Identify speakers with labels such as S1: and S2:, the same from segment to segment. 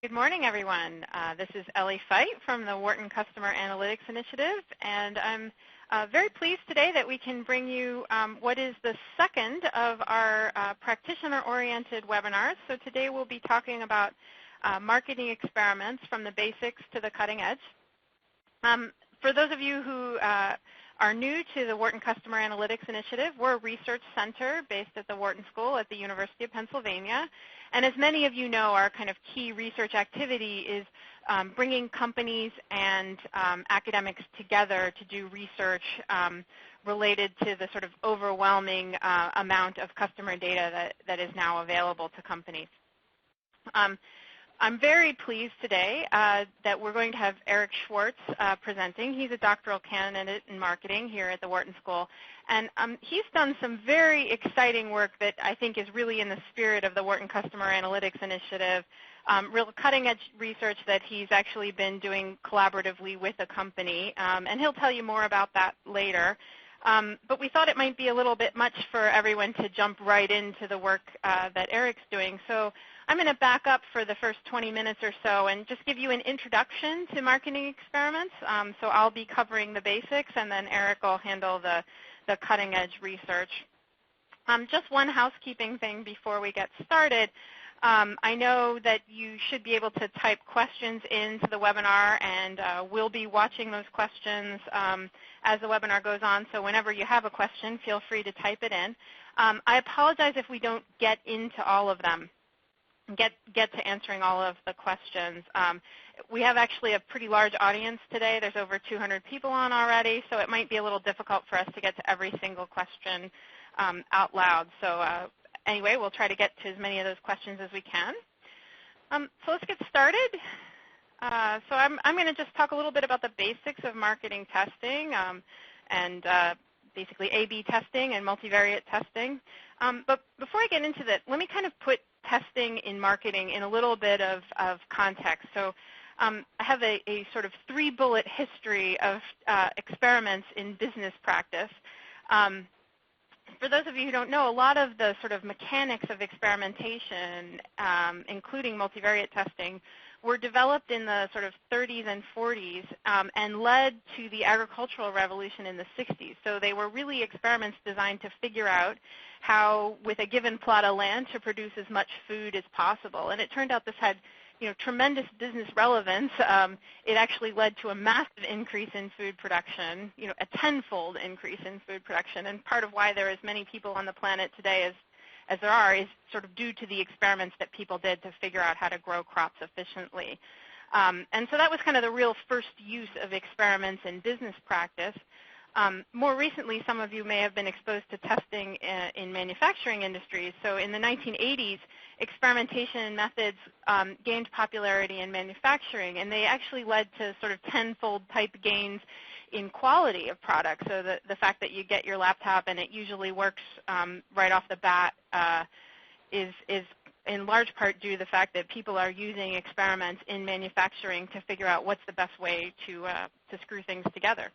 S1: Good morning, everyone. This is Ellie Feit from the Wharton Customer Analytics Initiative, and I'm very pleased today that we can bring you what is the second of our practitioner-oriented webinars. So today we'll be talking about marketing experiments from the basics to the cutting edge. For those of you who are new to the Wharton Customer Analytics Initiative, we're a research center based at the Wharton School at the University of Pennsylvania. And as many of you know, our kind of key research activity is bringing companies and academics together to do research related to the sort of overwhelming amount of customer data that is now available to companies. I'm very pleased today that we're going to have Eric Schwartz presenting. He's a doctoral candidate in marketing here at the Wharton School. And he's done some very exciting work that I think is really in the spirit of the Wharton Customer Analytics Initiative, real cutting-edge research that he's actually been doing collaboratively with a company. And he'll tell you more about that later. But we thought it might be a little bit much for everyone to jump right into the work that Eric's doing. So I'm going to back up for the first 20 minutes or so and just give you an introduction to marketing experiments. So I'll be covering the basics, and then Eric will handle the cutting-edge research. Just one housekeeping thing before we get started. I know that you should be able to type questions into the webinar, and we'll be watching those questions as the webinar goes on. So whenever you have a question, feel free to type it in. I apologize if we don't get into all of them, get to answering all of the questions. We have actually a pretty large audience today. There's over 200 people on already, so it might be a little difficult for us to get to every single question out loud. So anyway, we'll try to get to as many of those questions as we can. So let's get started. So I'm going to just talk a little bit about the basics of marketing testing and basically A/B testing and multivariate testing. But before I get into that, let me kind of put testing in marketing in a little bit of context. So I have a sort of 3-bullet history of experiments in business practice. For those of you who don't know, a lot of the sort of mechanics of experimentation, including multivariate testing, were developed in the sort of 30s and 40s and led to the agricultural revolution in the 60s. So they were really experiments designed to figure out how, with a given plot of land, to produce as much food as possible. And it turned out this had tremendous business relevance. It actually led to a massive increase in food production, a tenfold increase in food production. And part of why there are as many people on the planet today as there are is sort of due to the experiments that people did to figure out how to grow crops efficiently. And so that was kind of the real first use of experiments in business practice. More recently, some of you may have been exposed to testing in manufacturing industries. So in the 1980s, experimentation methods gained popularity in manufacturing, and they actually led to sort of tenfold type gains in quality of products. So the fact that you get your laptop and it usually works right off the bat is in large part due to the fact that people are using experiments in manufacturing to figure out what's the best way to screw things together.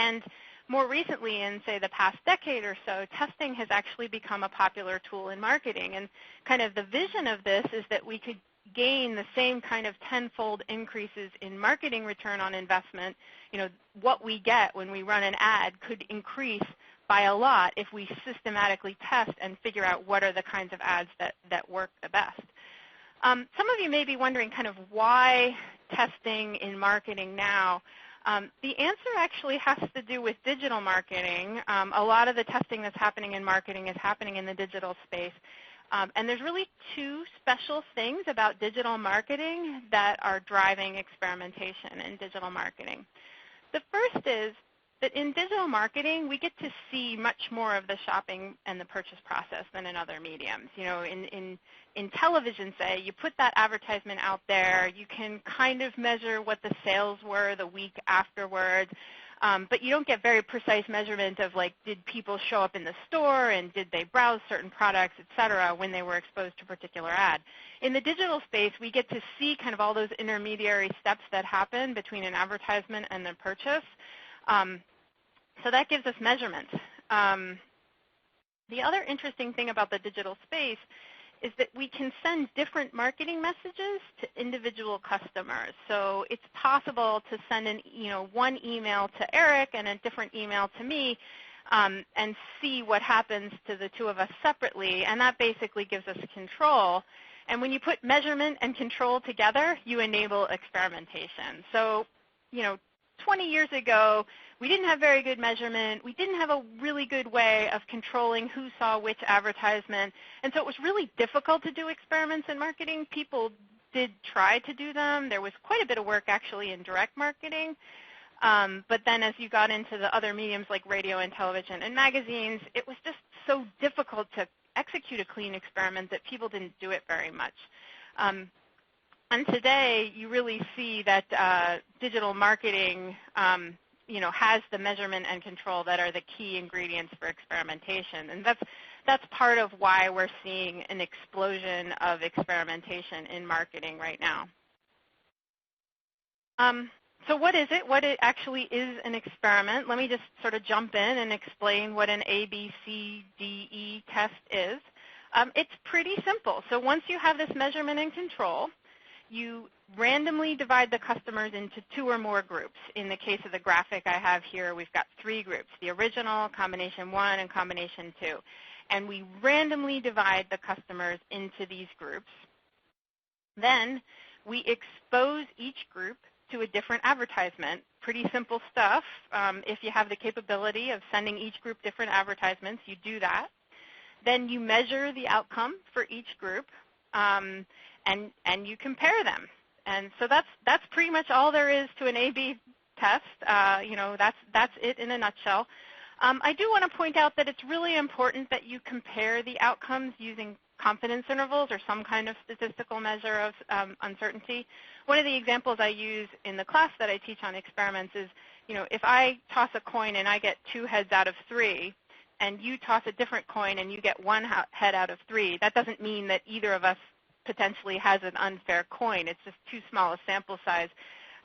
S1: And more recently, in, say, the past decade or so, testing has actually become a popular tool in marketing. And kind of the vision of this is that we could gain the same kind of tenfold increases in marketing return on investment. What we get when we run an ad could increase by a lot if we systematically test and figure out what are the kinds of ads that work the best. Some of you may be wondering kind of why testing in marketing now. The answer actually has to do with digital marketing. A lot of the testing that's happening in marketing is happening in the digital space. And there's really two special things about digital marketing that are driving experimentation in digital marketing. The first is that in digital marketing, we get to see much more of the shopping and the purchase process than in other mediums. In television, say, you put that advertisement out there, you can kind of measure what the sales were the week afterwards, but you don't get very precise measurement of, like, did people show up in the store and did they browse certain products, et cetera, when they were exposed to a particular ad. In the digital space, we get to see kind of all those intermediary steps that happen between an advertisement and the purchase. So that gives us measurement. The other interesting thing about the digital space is that we can send different marketing messages to individual customers. So it's possible to send one email to Eric and a different email to me, and see what happens to the two of us separately, and that basically gives us control. And when you put measurement and control together, you enable experimentation. So, 20 years ago, we didn't have very good measurement. We didn't have a really good way of controlling who saw which advertisement, and so it was really difficult to do experiments in marketing. People did try to do them. There was quite a bit of work actually in direct marketing. But then as you got into the other mediums like radio and television and magazines, it was just so difficult to execute a clean experiment that people didn't do it very much. And today, you really see that digital marketing has the measurement and control that are the key ingredients for experimentation. And that's part of why we're seeing an explosion of experimentation in marketing right now. So what is it? What it actually is an experiment? Let me just sort of jump in and explain what an ABCDE test is. It's pretty simple. So once you have this measurement and control, you randomly divide the customers into 2 or more groups. In the case of the graphic I have here, we've got 3 groups, the original, combination 1, and combination 2. And we randomly divide the customers into these groups. Then we expose each group to a different advertisement. Pretty simple stuff. If you have the capability of sending each group different advertisements, you do that. Then you measure the outcome for each group, and you compare them. And so that's pretty much all there is to an A/B test. That's it in a nutshell. I do want to point out that it's really important that you compare the outcomes using confidence intervals or some kind of statistical measure of uncertainty. One of the examples I use in the class that I teach on experiments is, if I toss a coin and I get 2 heads out of 3, and you toss a different coin and you get 1 head out of 3, that doesn't mean that either of us potentially has an unfair coin. It's just too small a sample size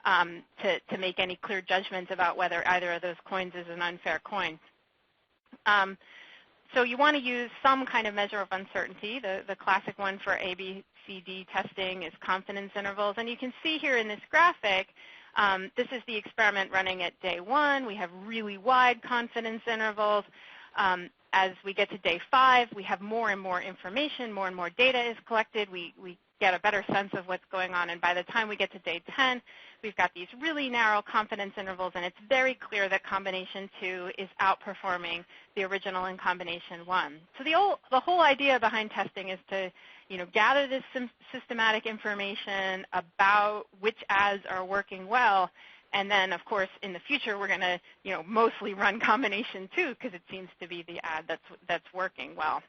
S1: to make any clear judgments about whether either of those coins is an unfair coin. So you want to use some kind of measure of uncertainty. The classic one for ABCD testing is confidence intervals. And you can see here in this graphic, this is the experiment running at day 1. We have really wide confidence intervals. As we get to day 5, we have more and more information, more and more data is collected. We get a better sense of what's going on. And by the time we get to day 10, we've got these really narrow confidence intervals, and it's very clear that combination 2 is outperforming the original in combination 1. So the whole idea behind testing is to gather this systematic information about which ads are working well. And then, of course, in the future, we're going to, mostly run combination 2 because it seems to be the ad that's working well.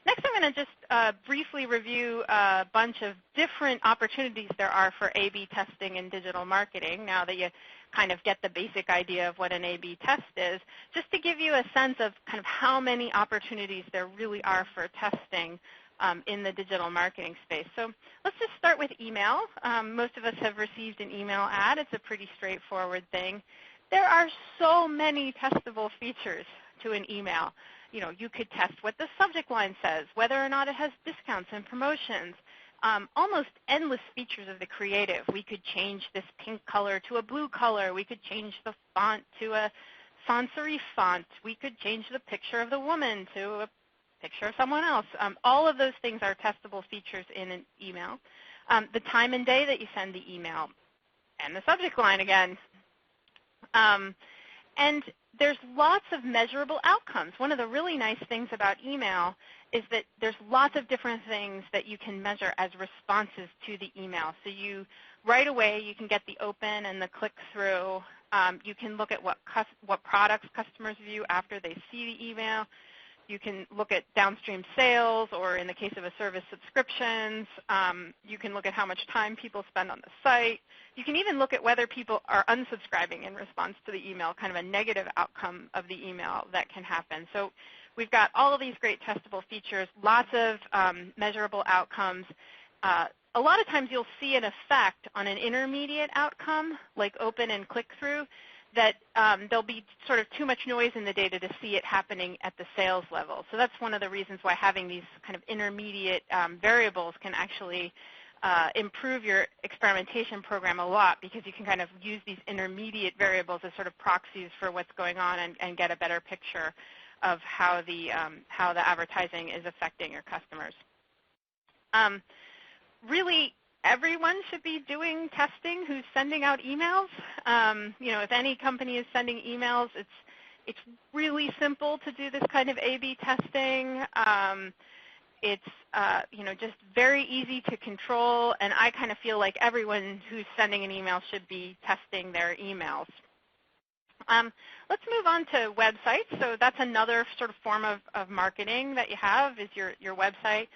S1: Next, I'm going to just briefly review a bunch of different opportunities there are for A/B testing in digital marketing. Now that you kind of get the basic idea of what an A/B test is, just to give you a sense of kind of how many opportunities there really are for testing in the digital marketing space. So let's just start with email. Most of us have received an email ad. It's a pretty straightforward thing. There are so many testable features to an email. You could test what the subject line says, whether or not it has discounts and promotions, almost endless features of the creative. We could change this pink color to a blue color. We could change the font to a sans serif font. We could change the picture of the woman to a picture of someone else. All of those things are testable features in an email. The time and day that you send the email, and the subject line again. And there's lots of measurable outcomes. One of the really nice things about email is that there's lots of different things that you can measure as responses to the email. So right away, you can get the open and the click-through. You can look at what products customers view after they see the email. You can look at downstream sales, or in the case of a service, subscriptions. You can look at how much time people spend on the site. You can even look at whether people are unsubscribing in response to the email, kind of a negative outcome of the email that can happen. So we've got all of these great testable features, lots of measurable outcomes. A lot of times you'll see an effect on an intermediate outcome, like open and click-through, that there'll be sort of too much noise in the data to see it happening at the sales level. So that's one of the reasons why having these kind of intermediate variables can actually improve your experimentation program a lot, because you can kind of use these intermediate variables as sort of proxies for what's going on and get a better picture of how the advertising is affecting your customers. Really, everyone should be doing testing who's sending out emails. If any company is sending emails, it's really simple to do this kind of A/B testing. It's just very easy to control, and I kind of feel like everyone who's sending an email should be testing their emails. Let's move on to websites. So that's another sort of form of marketing that you have, is your website.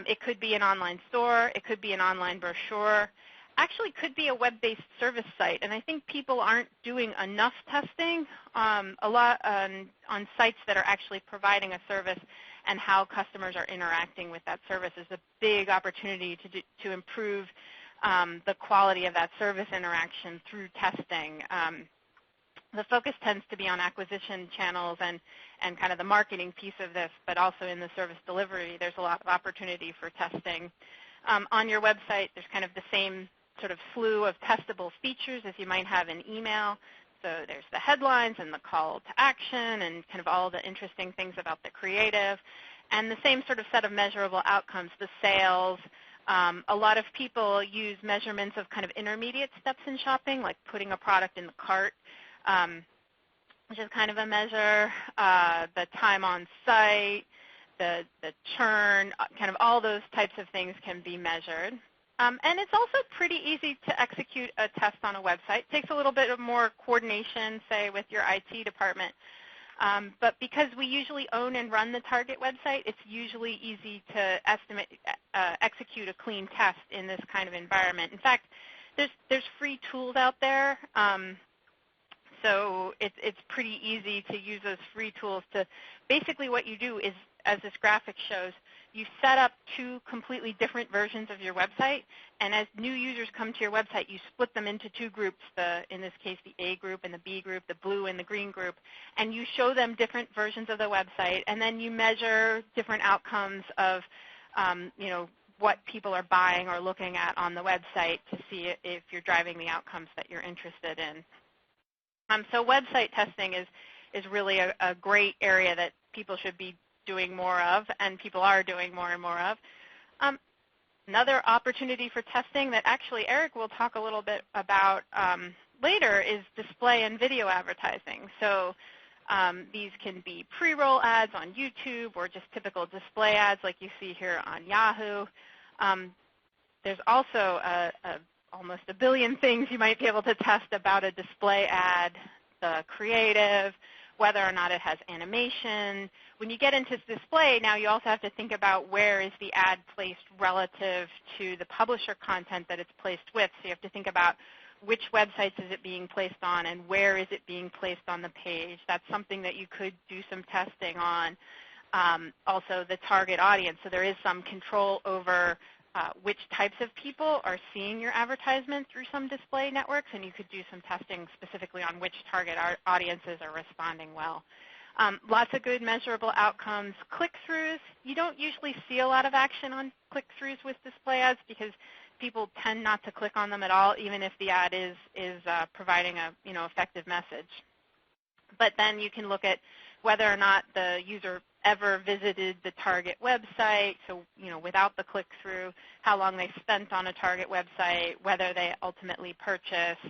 S1: It could be an online store. It could be an online brochure. Actually could be a web-based service site, and I think people aren't doing enough testing a lot on sites that are actually providing a service, and how customers are interacting with that service is a big opportunity to improve the quality of that service interaction through testing. The focus tends to be on acquisition channels and kind of the marketing piece of this, but also in the service delivery, there's a lot of opportunity for testing. On your website, there's kind of the same sort of slew of testable features as you might have in email. So there's the headlines and the call to action and kind of all the interesting things about the creative, and the same sort of set of measurable outcomes, the sales. A lot of people use measurements of kind of intermediate steps in shopping, like putting a product in the cart, which is kind of a measure, the time on site, the churn, kind of all those types of things can be measured. And it's also pretty easy to execute a test on a website. It takes a little bit of more coordination, say, with your IT department. But because we usually own and run the target website, it's usually easy to execute a clean test in this kind of environment. In fact, there's free tools out there. So it's pretty easy to use those free tools to, basically what you do is, as this graphic shows, you set up two completely different versions of your website, and as new users come to your website, you split them into two groups, in this case the A group and the B group, the blue and the green group, and you show them different versions of the website, and then you measure different outcomes of what people are buying or looking at on the website to see if you're driving the outcomes that you're interested in. So website testing is really a great area that people should be doing more of, and people are doing more and more of. Another opportunity for testing that actually Eric will talk a little bit about later is display and video advertising. So these can be pre-roll ads on YouTube or just typical display ads like you see here on Yahoo. There's also almost a billion things you might be able to test about a display ad, the creative, whether or not it has animation. When you get into display, now you also have to think about where is the ad placed relative to the publisher content that it's placed with. So you have to think about which websites is it being placed on and where is it being placed on the page. That's something that you could do some testing on. Also the target audience. So there is some control over which types of people are seeing your advertisement through some display networks, and you could do some testing specifically on which target audiences are responding well. Lots of good measurable outcomes. Click-throughs, you don't usually see a lot of action on click-throughs with display ads because people tend not to click on them at all, even if the ad is providing a effective message. But then you can look at whether or not the user ever visited the target website, so without the click-through, how long they spent on a target website, whether they ultimately purchased,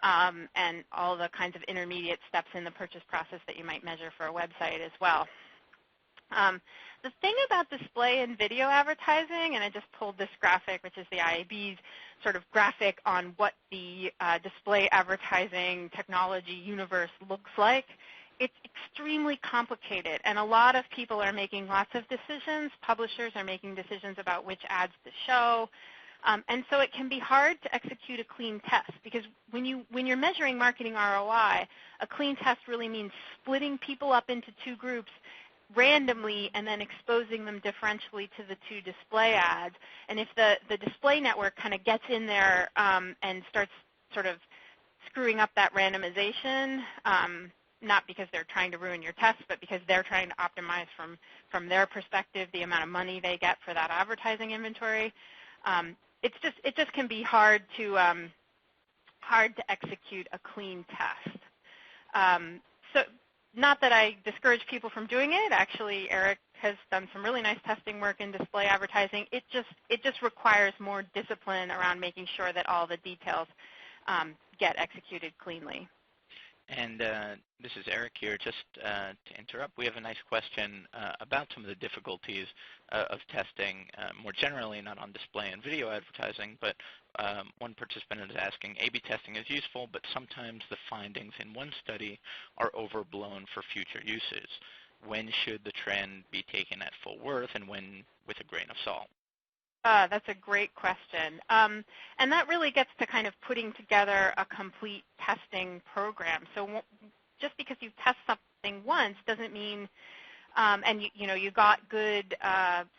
S1: and all the kinds of intermediate steps in the purchase process that you might measure for a website as well. The thing about display and video advertising, and I just pulled this graphic, which is the IAB's sort of graphic on what the display advertising technology universe looks like, it's extremely complicated, and a lot of people are making lots of decisions. Publishers are making decisions about which ads to show, and so it can be hard to execute a clean test because when you're measuring marketing ROI, a clean test really means splitting people up into two groups randomly and then exposing them differentially to the two display ads. And if the display network kind of gets in there and starts sort of screwing up that randomization, not because they're trying to ruin your test, but because they're trying to optimize from their perspective the amount of money they get for that advertising inventory. It just can be hard to execute a clean test. So not that I discourage people from doing it. Actually, Eric has done some really nice testing work in display advertising. It just requires more discipline around making sure that all the details get executed cleanly.
S2: And this is Eric here. Just to interrupt, we have a nice question about some of the difficulties of testing more generally, not on display and video advertising, but one participant is asking, A/B testing is useful, but sometimes the findings in one study are overblown for future uses. When should the trend be taken at full worth, and when with a grain of salt?
S1: That's a great question. And that really gets to kind of putting together a complete testing program. So just because you test something once doesn't mean, and you got good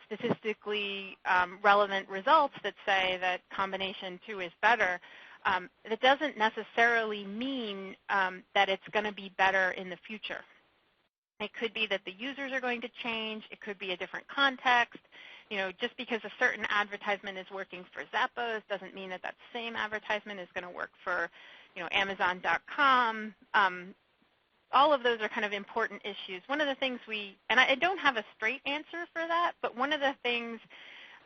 S1: statistically relevant results that say that combination 2 is better, that doesn't necessarily mean that it's going to be better in the future. It could be that the users are going to change. It could be a different context. Just because a certain advertisement is working for Zappos doesn't mean that that same advertisement is going to work for, Amazon.com. All of those are kind of important issues. One of the things and I don't have a straight answer for that, but one of the things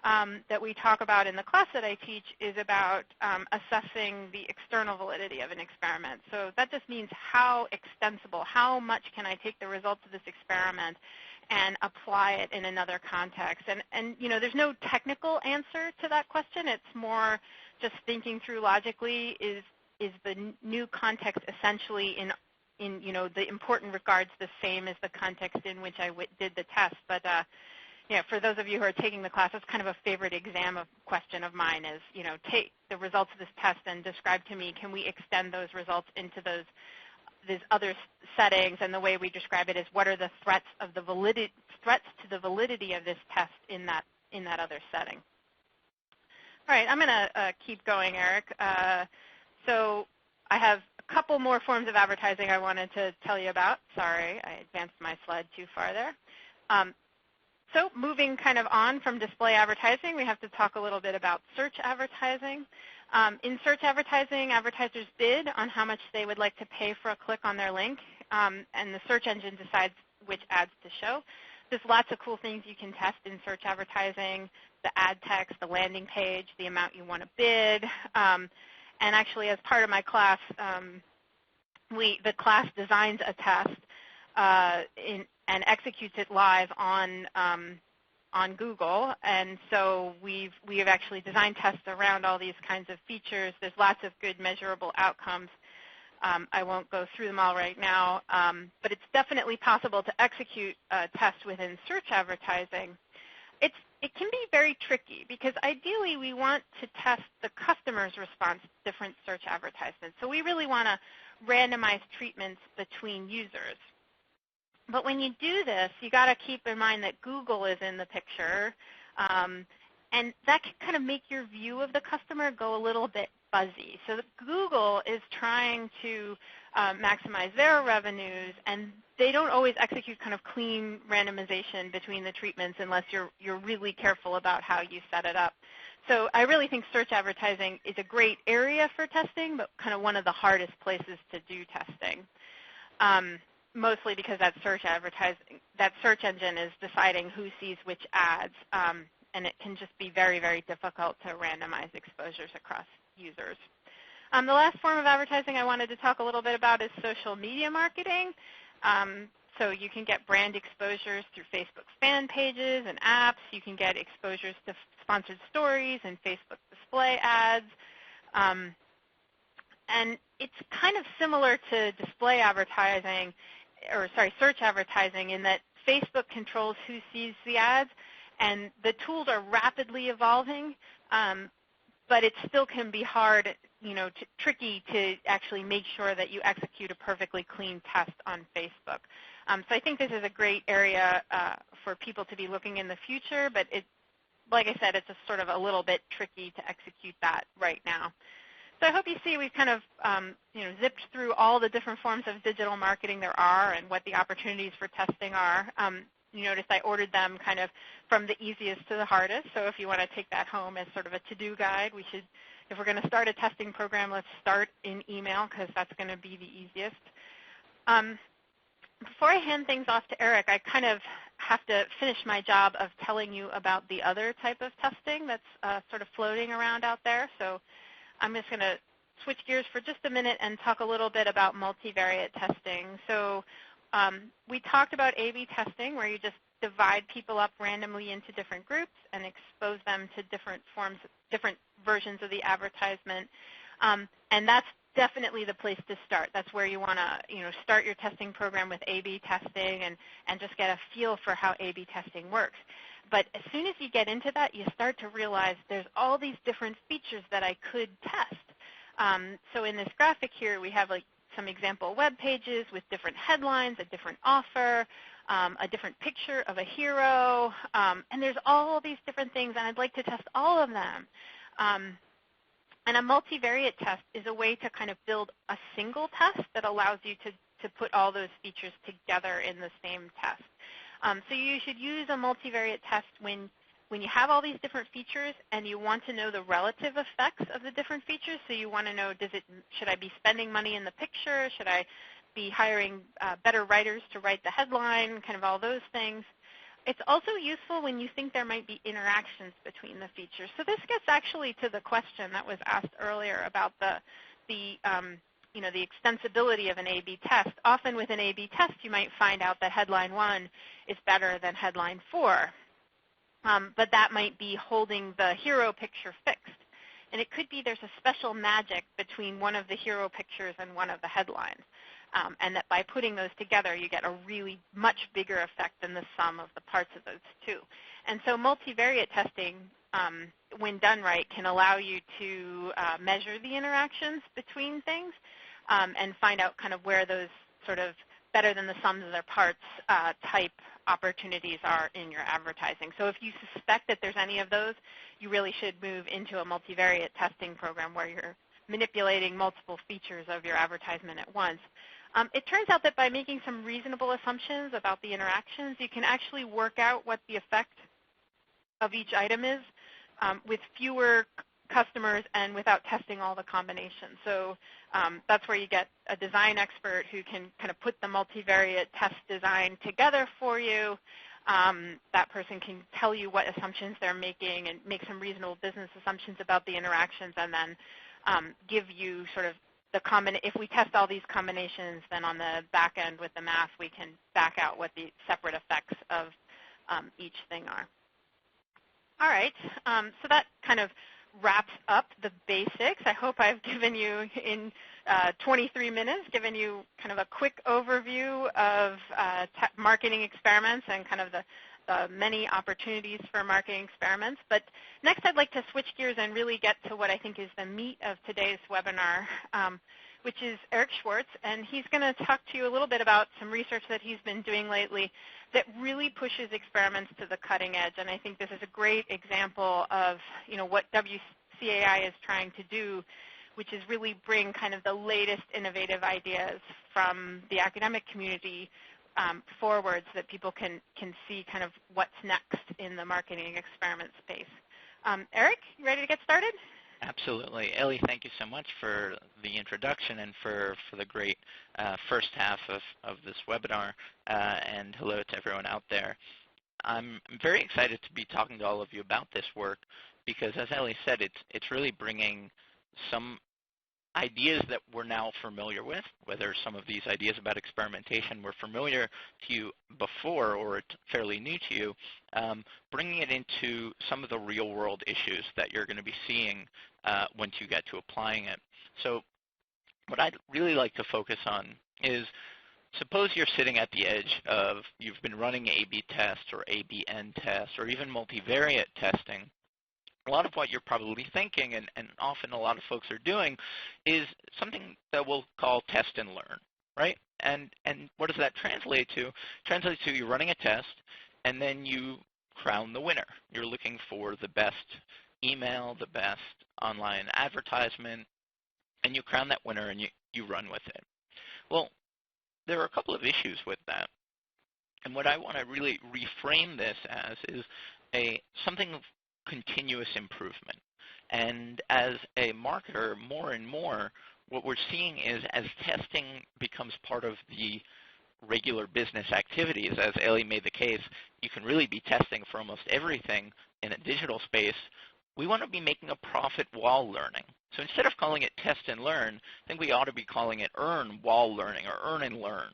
S1: that we talk about in the class that I teach is about assessing the external validity of an experiment. So that just means how extensible, how much can I take the results of this experiment and apply it in another context. And there's no technical answer to that question. It's more just thinking through logically, is the new context essentially in the important regards the same as the context in which I did the test. But for those of you who are taking the class, that's kind of a favorite exam question of mine is, take the results of this test and describe to me, can we extend those results into these other settings? And the way we describe it is, what are the threats to the validity of this test in that other setting? All right, I'm going to keep going, Eric. So I have a couple more forms of advertising I wanted to tell you about. Sorry, I advanced my slide too far there. So moving kind of on from display advertising, we have to talk a little bit about search advertising. In search advertising, advertisers bid on how much they would like to pay for a click on their link, and the search engine decides which ads to show. There's lots of cool things you can test in search advertising: the ad text, the landing page, the amount you want to bid. And actually, as part of my class, the class designs a test and executes it live on Google. And so we have actually designed tests around all these kinds of features. There's lots of good measurable outcomes. I won't go through them all right now, but it's definitely possible to execute a test within search advertising. It can be very tricky because ideally we want to test the customer's response to different search advertisements. So we really want to randomize treatments between users. But when you do this, you got to keep in mind that Google is in the picture, and that can kind of make your view of the customer go a little bit fuzzy. So Google is trying to maximize their revenues, and they don't always execute kind of clean randomization between the treatments unless you're really careful about how you set it up. So I really think search advertising is a great area for testing, but kind of one of the hardest places to do testing. Mostly because that search engine is deciding who sees which ads, and it can just be very, very difficult to randomize exposures across users. The last form of advertising I wanted to talk a little bit about is social media marketing. So you can get brand exposures through Facebook's fan pages and apps. You can get exposures to sponsored stories and Facebook display ads. And it's kind of similar to display advertising, search advertising, in that Facebook controls who sees the ads, and the tools are rapidly evolving, but it still can be hard, tricky to actually make sure that you execute a perfectly clean test on Facebook. So I think this is a great area for people to be looking in the future, but like I said, it's just sort of a little bit tricky to execute that right now. So I hope you see we've kind of zipped through all the different forms of digital marketing there are and what the opportunities for testing are. You notice I ordered them kind of from the easiest to the hardest. So if you want to take that home as sort of a to-do guide, we should, if we're going to start a testing program, let's start in email because that's going to be the easiest. Before I hand things off to Eric, I kind of have to finish my job of telling you about the other type of testing that's sort of floating around out there. So I'm just going to switch gears for just a minute and talk a little bit about multivariate testing. So we talked about A/B testing, where you just divide people up randomly into different groups and expose them to different forms, different versions of the advertisement. And that's definitely the place to start. That's where you want to start your testing program with A/B testing and just get a feel for how A/B testing works. But as soon as you get into that, you start to realize there's all these different features that I could test. So in this graphic here, we have like some example web pages with different headlines, a different offer, a different picture of a hero, and there's all these different things, and I'd like to test all of them. And a multivariate test is a way to kind of build a single test that allows you to put all those features together in the same test. So you should use a multivariate test when you have all these different features and you want to know the relative effects of the different features. So you want to know, should I be spending money in the picture? Should I be hiring better writers to write the headline? Kind of all those things. It's also useful when you think there might be interactions between the features. So this gets actually to the question that was asked earlier about the extensibility of an A/B test. Often with an A/B test, you might find out that headline 1 is better than headline 4. But that might be holding the hero picture fixed. And it could be there's a special magic between one of the hero pictures and one of the headlines. And that by putting those together, you get a really much bigger effect than the sum of the parts of those two. And so multivariate testing, when done right, can allow you to measure the interactions between things and find out kind of where those sort of better than the sums of their parts type opportunities are in your advertising. So if you suspect that there's any of those, you really should move into a multivariate testing program where you're manipulating multiple features of your advertisement at once. It turns out that by making some reasonable assumptions about the interactions, you can actually work out what the effect of each item is with fewer customers and without testing all the combinations. So that's where you get a design expert who can kind of put the multivariate test design together for you. That person can tell you what assumptions they're making and make some reasonable business assumptions about the interactions, and then give you sort of if we test all these combinations, then on the back end with the math, we can back out what the separate effects of each thing are. All right, so that kind of wraps up the basics. I hope I've given you, in 23 minutes, given you kind of a quick overview of marketing experiments and kind of the many opportunities for marketing experiments. But next I'd like to switch gears and really get to what I think is the meat of today's webinar, which is Eric Schwartz, and he's going to talk to you a little bit about some research that he's been doing lately that really pushes experiments to the cutting edge. And I think this is a great example of what WCAI is trying to do, which is really bring kind of the latest innovative ideas from the academic community forward so that people can see kind of what's next in the marketing experiment space. Eric, you ready to get started?
S2: Absolutely. Ellie, thank you so much for the introduction and for the great first half of this webinar, and hello to everyone out there. I'm very excited to be talking to all of you about this work because, as Ellie said, it's really bringing some ideas that we're now familiar with, whether some of these ideas about experimentation were familiar to you before or it's fairly new to you, bringing it into some of the real-world issues that you're going to be seeing once you get to applying it. So what I'd really like to focus on is, suppose you're sitting at the edge of, you've been running A/B tests or ABN tests or even multivariate testing. A lot of what you're probably thinking, and often a lot of folks are doing, is something that we'll call test and learn, right? And what does that translate to? It translates to you running a test, and then you crown the winner. You're looking for the best email, the best online advertisement, and you crown that winner and you run with it. Well, there are a couple of issues with that. And what I want to really reframe this as is something of continuous improvement. And as a marketer, more and more, what we're seeing is as testing becomes part of the regular business activities, as Ellie made the case, you can really be testing for almost everything in a digital space. We want to be making a profit while learning. So instead of calling it test and learn, I think we ought to be calling it earn while learning, or earn and learn.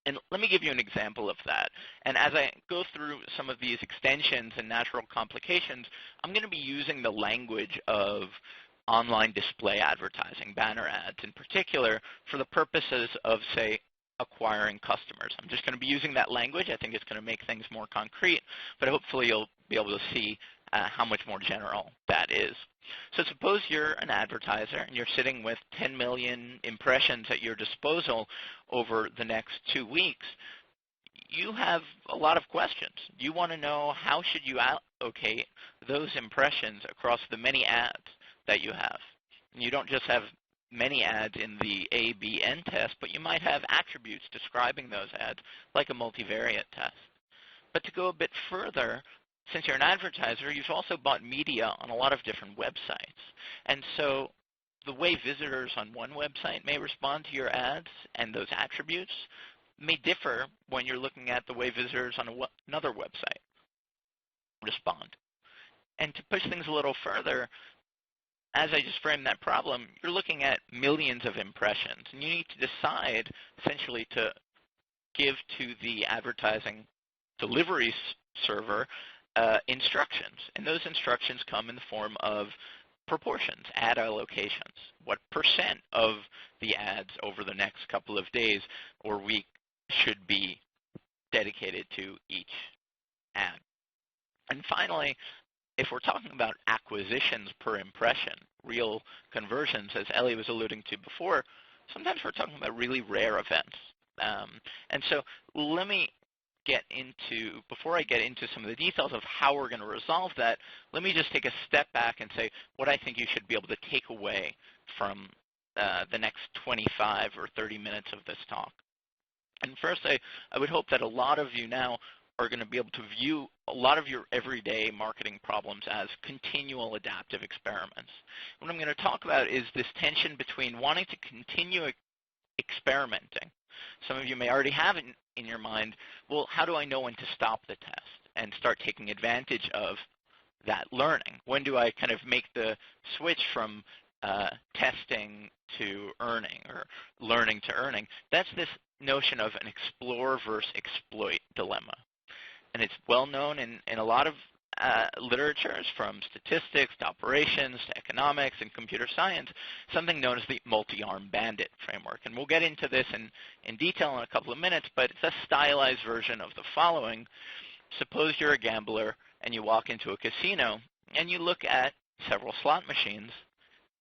S2: And let me give you an example of that. And as I go through some of these extensions and natural complications, I'm going to be using the language of online display advertising, banner ads in particular, for the purposes of, say, acquiring customers. I'm just going to be using that language. I think it's going to make things more concrete, but hopefully you'll be able to see how much more general that is. So suppose you're an advertiser and you're sitting with 10 million impressions at your disposal over the next 2 weeks. You have a lot of questions. You want to know how should you allocate those impressions across the many ads that you have. And you don't just have many ads in the A, B, N test, but you might have attributes describing those ads, like a multivariate test. But to go a bit further, since you're an advertiser, you've also bought media on a lot of different websites. And so the way visitors on one website may respond to your ads and those attributes may differ when you're looking at the way visitors on another website respond. And to push things a little further, as I just framed that problem, you're looking at millions of impressions, and you need to decide essentially to give to the advertising delivery server instructions. And those instructions come in the form of proportions, ad allocations. What percent of the ads over the next couple of days or week should be dedicated to each ad. And finally, if we're talking about acquisitions per impression, real conversions, as Ellie was alluding to before, sometimes we're talking about really rare events. And so let me before I get into some of the details of how we're going to resolve that, let me just take a step back and say what I think you should be able to take away from the next 25 or 30 minutes of this talk. And first, I would hope that a lot of you now are going to be able to view a lot of your everyday marketing problems as continual adaptive experiments. What I'm going to talk about is this tension between wanting to continue experimenting. Some of you may already have it in your mind, well, how do I know when to stop the test and start taking advantage of that learning? When do I kind of make the switch from testing to earning, or learning to earning? That's this notion of an explore versus exploit dilemma. And it's well known in a lot of literatures, from statistics to operations to economics and computer science, something known as the multiarmed bandit framework. And we'll get into this in detail in a couple of minutes, but it's a stylized version of the following. Suppose you're a gambler and you walk into a casino and you look at several slot machines.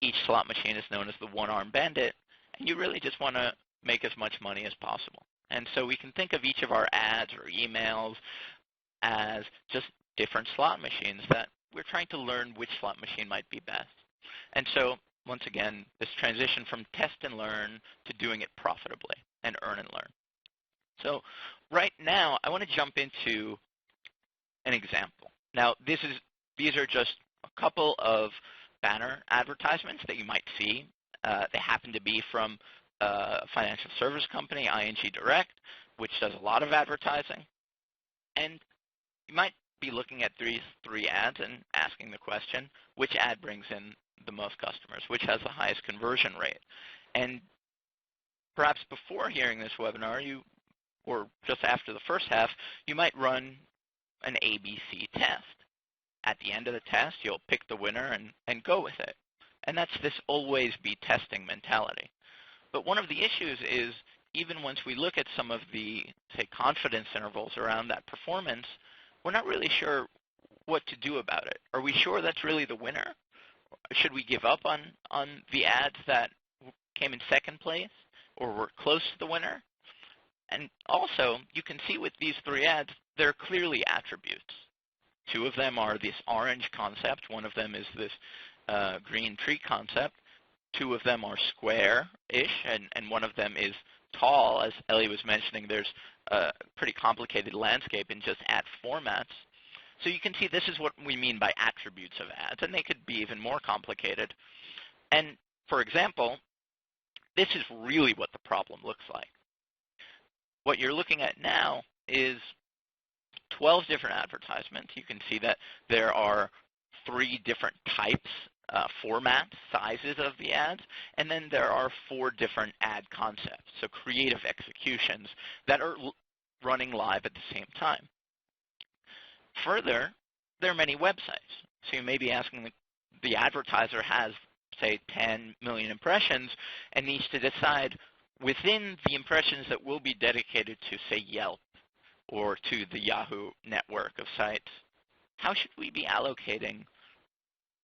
S2: Each slot machine is known as the one-armed bandit, and you really just want to make as much money as possible. And so we can think of each of our ads or emails as just different slot machines that we're trying to learn which slot machine might be best. And so, once again, this transition from test and learn to doing it profitably and earn and learn. So right now, I want to jump into an example. Now, these are just a couple of banner advertisements that you might see. They happen to be from a financial service company, ING Direct, which does a lot of advertising. And you might be looking at these three ads and asking the question, which ad brings in the most customers, which has the highest conversion rate? And perhaps before hearing this webinar, or just after the first half, you might run an ABC test. At the end of the test, you'll pick the winner and go with it. And that's this always be testing mentality. But one of the issues is, even once we look at some of the, say, confidence intervals around that performance, we're not really sure what to do about it. Are we sure that's really the winner? Should we give up on the ads that came in second place or were close to the winner? And also, you can see with these three ads, they're clearly attributes. Two of them are this orange concept. One of them is this green tree concept. 2 of them are square-ish, and 1 of them is tall. As Ellie was mentioning, there's a pretty complicated landscape in just ad formats. So you can see this is what we mean by attributes of ads, and they could be even more complicated. And for example, this is really what the problem looks like. What you're looking at now is 12 different advertisements. You can see that there are 3 different types, formats, sizes of the ads, and then there are 4 different ad concepts, so creative executions that are running live at the same time. Further, there are many websites. So you may be asking, the advertiser has, say, 10 million impressions and needs to decide within the impressions that will be dedicated to, say, Yelp or to the Yahoo network of sites, how should we be allocating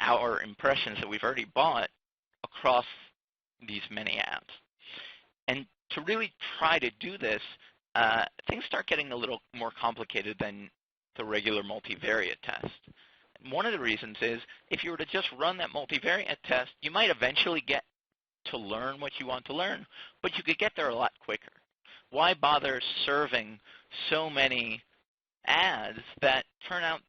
S2: our impressions that we've already bought across these many ads? And to really try to do this, things start getting a little more complicated than the regular multivariate test. One of the reasons is if you were to just run that multivariate test, you might eventually get to learn what you want to learn, but you could get there a lot quicker. Why bother serving so many ads that turn out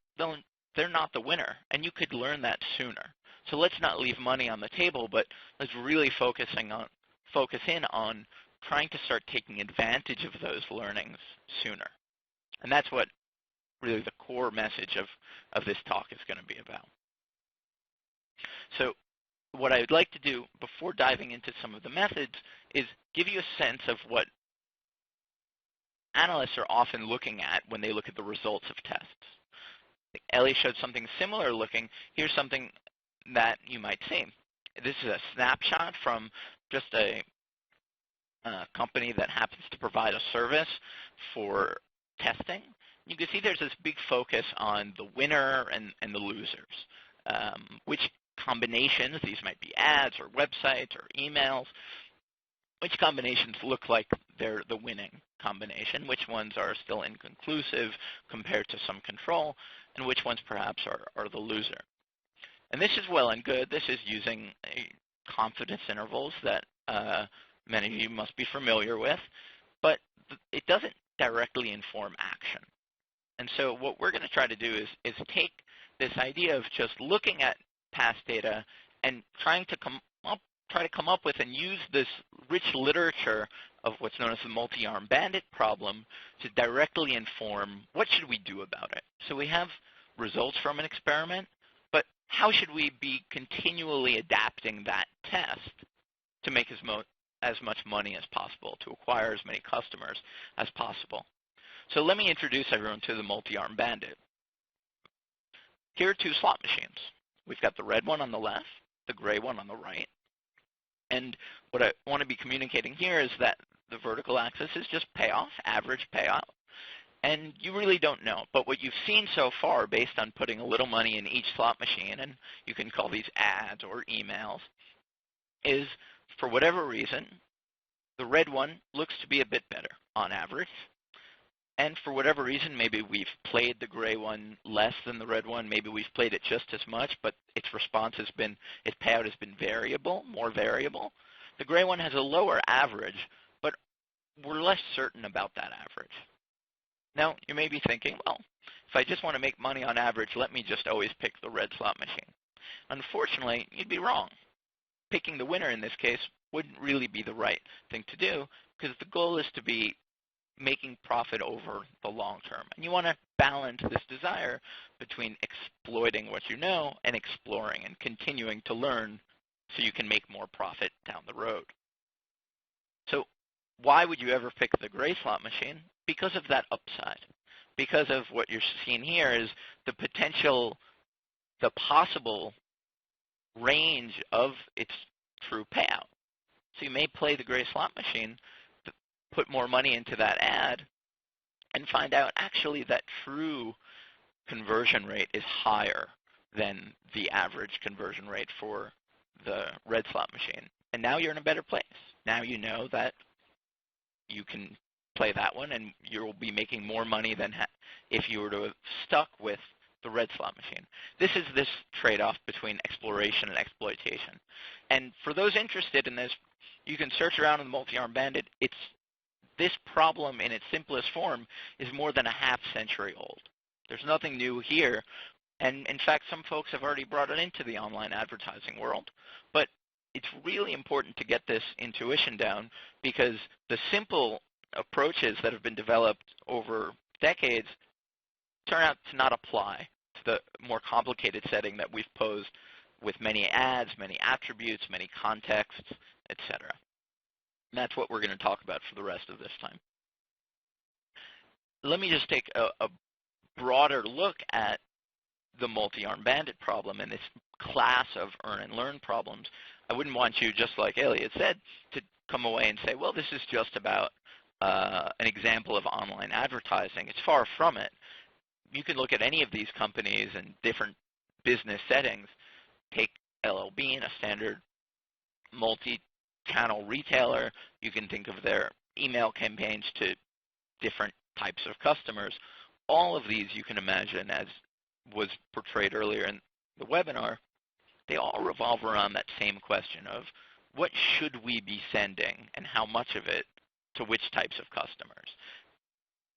S2: they're not the winner, and you could learn that sooner? So let's not leave money on the table, but let's really focus in on trying to start taking advantage of those learnings sooner. And that's what really the core message of this talk is going to be about. So what I'd like to do before diving into some of the methods is give you a sense of what analysts are often looking at when they look at the results of tests. Ellie showed something similar looking. Here's something that you might see. This is a snapshot from just a company that happens to provide a service for testing. You can see there's this big focus on the winner and the losers. Which combinations, these might be ads or websites or emails, which combinations look like they're the winning combination, which ones are still inconclusive compared to some control, and which ones perhaps are the loser. And this is well and good. This is using confidence intervals that many of you must be familiar with, but it doesn't directly inform action. And so what we're going to try to do is take this idea of just looking at past data and try to come up with and use this rich literature of what's known as the multi-armed bandit problem to directly inform what should we do about it. So we have results from an experiment, but how should we be continually adapting that test to make as much money as possible, to acquire as many customers as possible? So let me introduce everyone to the multi-armed bandit. Here are 2 slot machines. We've got the red one on the left, the gray one on the right. And what I want to be communicating here is that the vertical axis is just payoff, average payout. And you really don't know. But what you've seen so far, based on putting a little money in each slot machine, and you can call these ads or emails, is for whatever reason, the red one looks to be a bit better on average. And for whatever reason, maybe we've played the gray one less than the red one. Maybe we've played it just as much, but its response has been, its payout has been variable, more variable. The gray one has a lower average, but we're less certain about that average. Now, you may be thinking, well, if I just want to make money on average, let me just always pick the red slot machine. Unfortunately, you'd be wrong. Picking the winner in this case wouldn't really be the right thing to do, because the goal is to be making profit over the long term. And you want to balance this desire between exploiting what you know and exploring and continuing to learn so you can make more profit down the road. So why would you ever pick the gray slot machine? Because of that upside. Because of what you're seeing here is the potential, the possible range of its true payout. So you may play the gray slot machine, put more money into that ad, and find out actually that true conversion rate is higher than the average conversion rate for the red slot machine. And now you're in a better place. Now you know that you can play that one, and you'll be making more money than if you were to have stuck with the red slot machine. This is this trade-off between exploration and exploitation. And for those interested in this, you can search around in the multi-armed bandit. This problem in its simplest form is more than a half century old. There's nothing new here. And in fact, some folks have already brought it into the online advertising world. But it's really important to get this intuition down, because the simple approaches that have been developed over decades turn out to not apply to the more complicated setting that we've posed with many ads, many attributes, many contexts, etc. And that's what we're going to talk about for the rest of this time. Let me just take a broader look at the multi-armed bandit problem and this class of earn and learn problems. I wouldn't want you, just like Elliot said, to come away and say, well, this is just about an example of online advertising. It's far from it. You can look at any of these companies and different business settings. Take LL Bean, a standard multi-channel retailer. You can think of their email campaigns to different types of customers. All of these you can imagine, as was portrayed earlier in the webinar, they all revolve around that same question of what should we be sending and how much of it to which types of customers.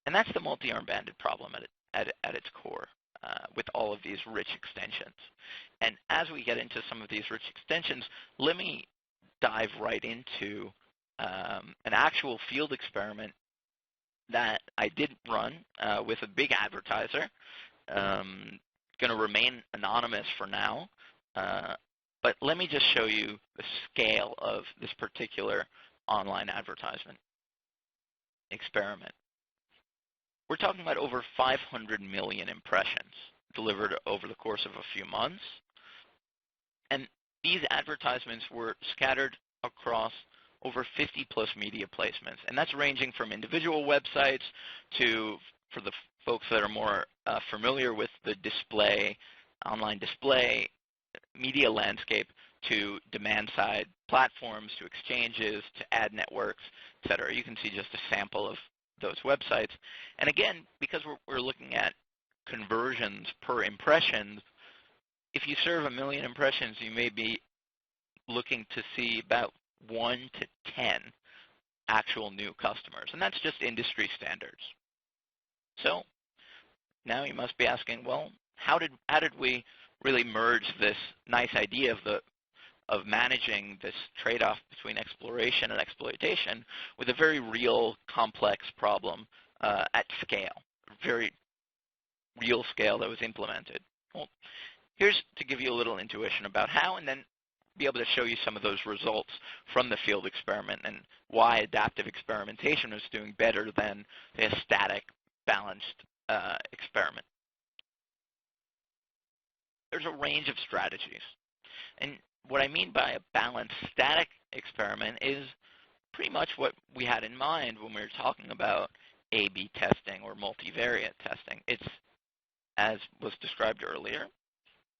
S2: And that's the multi-armed bandit problem at its core, with all of these rich extensions. And as we get into some of these rich extensions, let me dive right into an actual field experiment that I did run with a big advertiser. Going to remain anonymous for now, but let me just show you the scale of this particular online advertisement experiment. We're talking about over 500 million impressions delivered over the course of a few months. And these advertisements were scattered across over 50-plus media placements. And that's ranging from individual websites to, for the folks that are more familiar with the online display media landscape, to demand-side platforms, to exchanges, to ad networks, et cetera. You can see just a sample of those websites. And again, because we're looking at conversions per impression, if you serve 1 million impressions, you may be looking to see about 1 to 10 actual new customers. And that's just industry standards. So now you must be asking, well, how did we really merge this nice idea of managing this trade-off between exploration and exploitation with a very real, complex problem at scale, very real scale that was implemented? Well, here's to give you a little intuition about how, and then be able to show you some of those results from the field experiment and why adaptive experimentation was doing better than a static, balanced experiment. There's a range of strategies. And what I mean by a balanced static experiment is pretty much what we had in mind when we were talking about A/B testing or multivariate testing. It's, as was described earlier,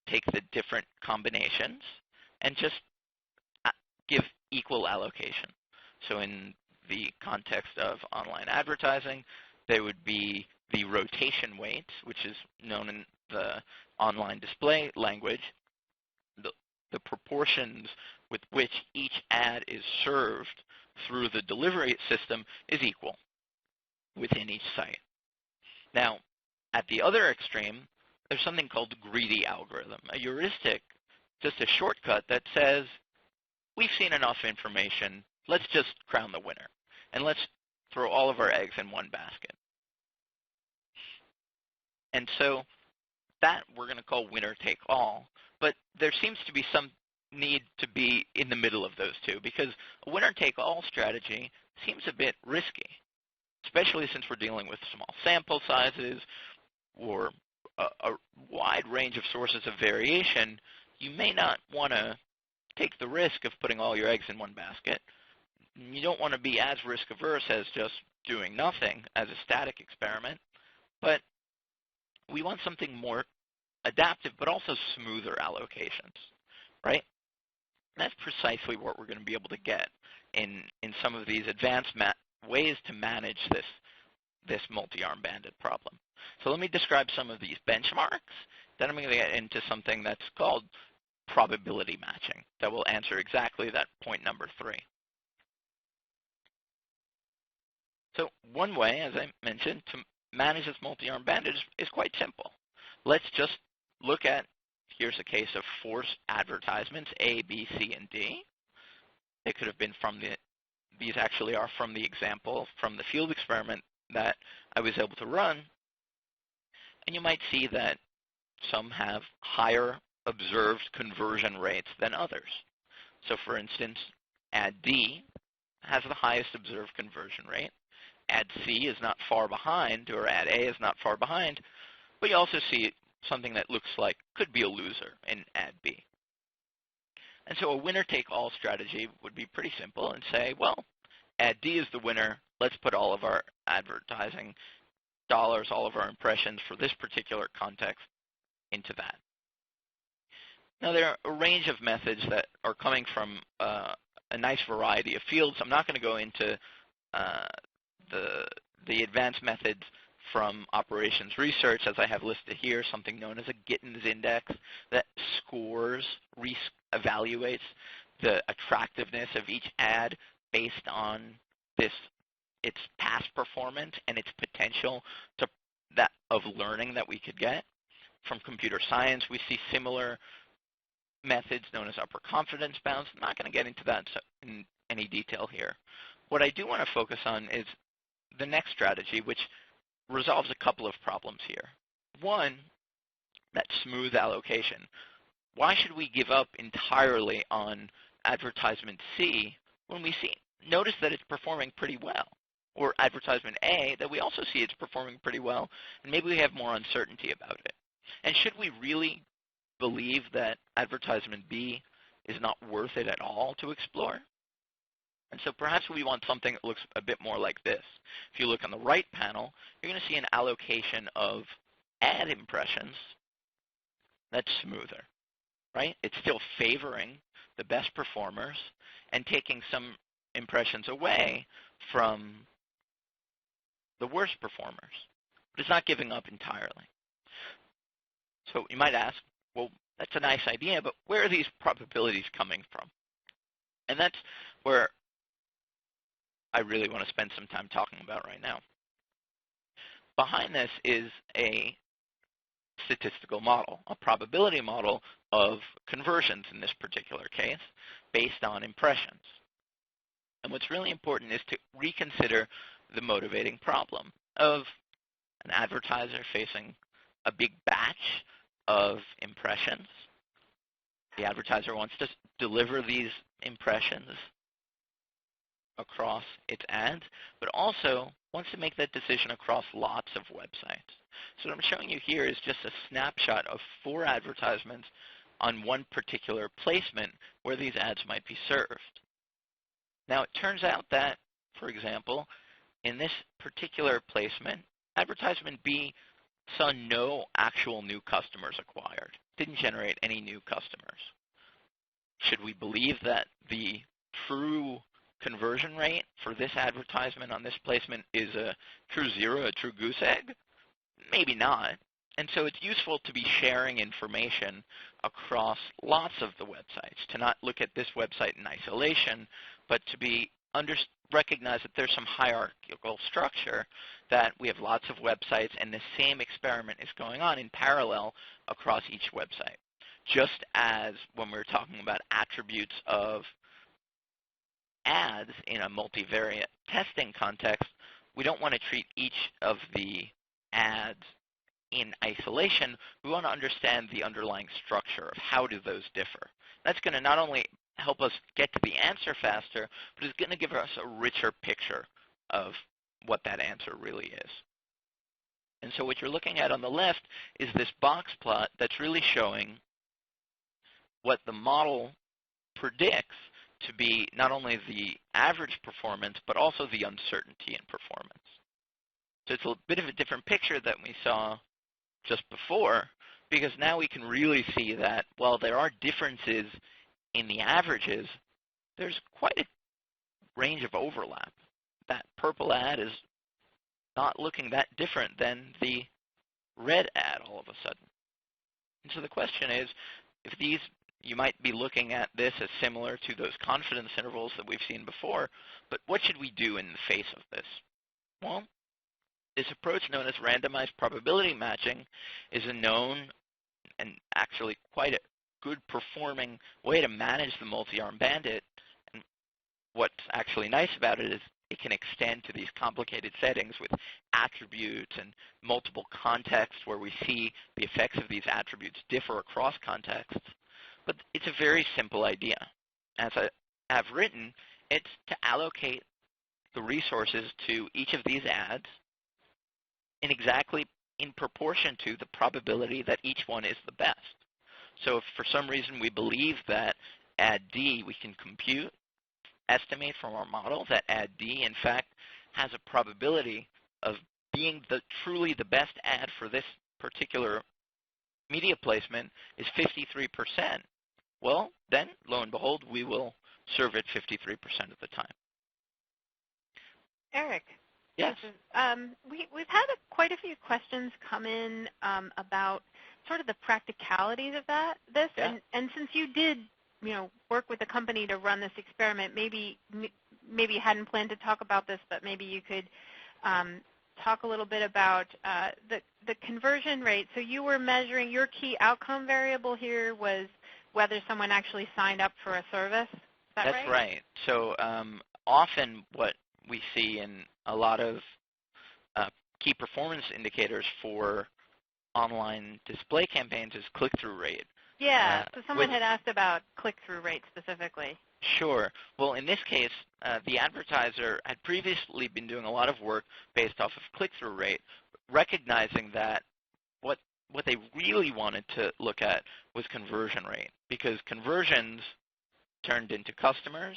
S2: take the different combinations and just give equal allocation. So in the context of online advertising, there would be the rotation weights, which is known in the online display language. The proportions with which each ad is served through the delivery system is equal within each site. Now, at the other extreme, there's something called the greedy algorithm, a heuristic, just a shortcut that says, we've seen enough information, let's just crown the winner, and let's throw all of our eggs in one basket. And so that we're going to call winner take all, but there seems to be some need to be in the middle of those two, because a winner take all strategy seems a bit risky, especially since we're dealing with small sample sizes or a wide range of sources of variation. You may not want to take the risk of putting all your eggs in one basket. You don't want to be as risk averse as just doing nothing as a static experiment, but we want something more adaptive but also smoother allocations, right? And that's precisely what we're going to be able to get in some of these advanced ways to manage this multi-armed bandit problem. So let me describe some of these benchmarks then I'm going to get into something that's called probability matching that will answer exactly that point number 3. So one way, as I mentioned, to manage this multi-armed bandit is quite simple. Let's just look at, here's a case of 4 advertisements, A, B, C, and D. They could have been from these actually are from the example, from the field experiment that I was able to run. And you might see that some have higher observed conversion rates than others. So for instance, ad D has the highest observed conversion rate. Ad C is not far behind, or ad A is not far behind, but you also see something that looks like could be a loser in ad B. And so a winner-take-all strategy would be pretty simple and say, well, ad D is the winner. Let's put all of our advertising dollars, all of our impressions for this particular context into that. Now, there are a range of methods that are coming from a nice variety of fields. I'm not going to go into the advanced methods from operations research, as I have listed here, something known as a Gittins index that scores, evaluates the attractiveness of each ad based on its past performance and its potential of learning that we could get. From computer science, we see similar methods known as upper confidence bounds. I'm not going to get into that in any detail here. What I do want to focus on is the next strategy, which resolves a couple of problems here. One, that smooth allocation. Why should we give up entirely on advertisement C when we notice that it's performing pretty well? Or advertisement A, that we also see it's performing pretty well, and maybe we have more uncertainty about it. And should we really believe that advertisement B is not worth it at all to explore? And so perhaps we want something that looks a bit more like this. If you look on the right panel, you're going to see an allocation of ad impressions that's smoother, right? It's still favoring the best performers and taking some impressions away from the worst performers, but it's not giving up entirely. So you might ask, well, that's a nice idea, but where are these probabilities coming from? And that's where I really want to spend some time talking about right now. Behind this is a statistical model, a probability model of conversions in this particular case, based on impressions. And what's really important is to reconsider the motivating problem of an advertiser facing a big batch of impressions. The advertiser wants to deliver these impressions across its ads, but also wants to make that decision across lots of websites. So what I'm showing you here is just a snapshot of 4 advertisements on one particular placement where these ads might be served. Now, it turns out that, for example, in this particular placement, advertisement B saw no actual new customers acquired, didn't generate any new customers. Should we believe that the true conversion rate for this advertisement on this placement is a true zero, a true goose egg? Maybe not. And so it's useful to be sharing information across lots of the websites, to not look at this website in isolation, but to recognize that there's some hierarchical structure, that we have lots of websites and the same experiment is going on in parallel across each website. Just as when we're talking about attributes of ads in a multivariate testing context, we don't want to treat each of the ads in isolation. We want to understand the underlying structure of how do those differ. That's going to not only help us get to the answer faster, but it's going to give us a richer picture of what that answer really is. And so what you're looking at on the left is this box plot that's really showing what the model predicts to be not only the average performance, but also the uncertainty in performance. So it's a bit of a different picture than we saw just before, because now we can really see that while there are differences in the averages, there's quite a range of overlap. That purple ad is not looking that different than the red ad all of a sudden. And so the question is, if these, you might be looking at this as similar to those confidence intervals that we've seen before, but what should we do in the face of this? Well, this approach known as randomized probability matching is a known and actually quite a good performing way to manage the multi-armed bandit. And what's actually nice about it is it can extend to these complicated settings with attributes and multiple contexts where we see the effects of these attributes differ across contexts. But it's a very simple idea. As I have written, it's to allocate the resources to each of these ads in proportion to the probability that each one is the best. So if for some reason we believe that ad D we can estimate from our model that ad D in fact has a probability of being truly the best ad for this particular media placement is 53%, well then lo and behold we will serve it 53% of the time.
S1: Eric.
S2: Yes.
S1: We've had quite a few questions come in about sort of the practicalities of this,
S2: yeah.
S1: and since you did, work with the company to run this experiment, maybe you hadn't planned to talk about this, but maybe you could talk a little bit about the conversion rate. So you were measuring your key outcome variable here was whether someone actually signed up for a service. Is that right?
S2: That's right. So often what we see in a lot of key performance indicators for online display campaigns is click-through rate.
S1: Yeah, so someone had asked about click-through rate specifically.
S2: Sure. Well, in this case, the advertiser had previously been doing a lot of work based off of click-through rate, recognizing that what they really wanted to look at was conversion rate, because conversions turned into customers,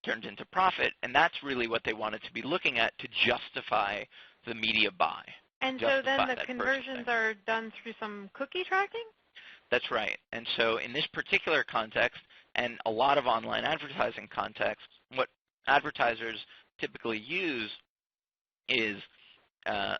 S2: turned into profit, and that's really what they wanted to be looking at to justify the media buy.
S1: And so then the conversions are done through some cookie tracking?
S2: That's right. And so in this particular context, and a lot of online advertising contexts, what advertisers typically use is a